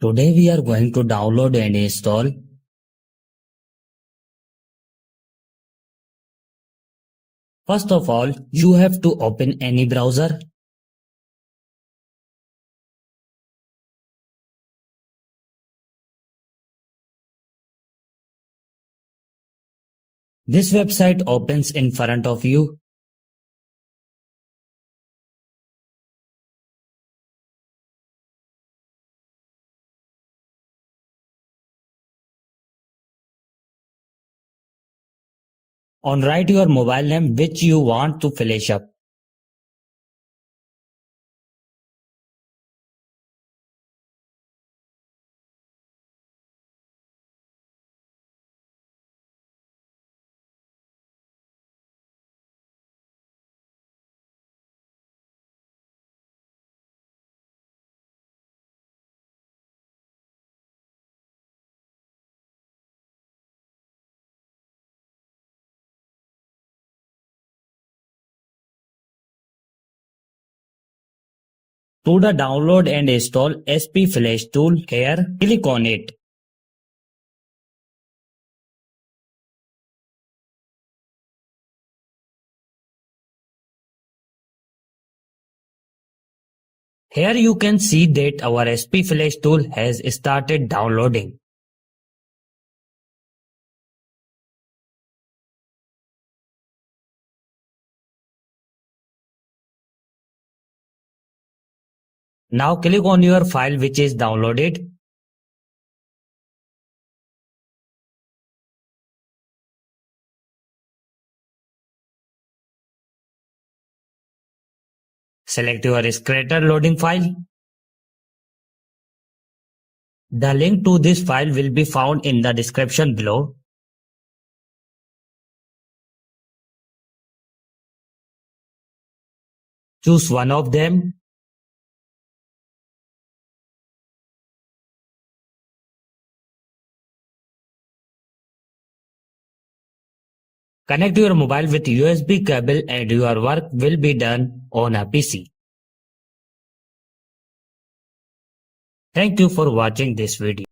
Today we are going to download and install. First of all, you have to open any browser. This website opens in front of you. On write your mobile name which you want to flash up. To the download and install SP Flash tool here, click on it. Here you can see that our SP Flash tool has started downloading. Now click on your file which is downloaded. Select your Scratter loading file. The link to this file will be found in the description below. Choose one of them. Connect your mobile with USB cable and your work will be done on a PC. Thank you for watching this video.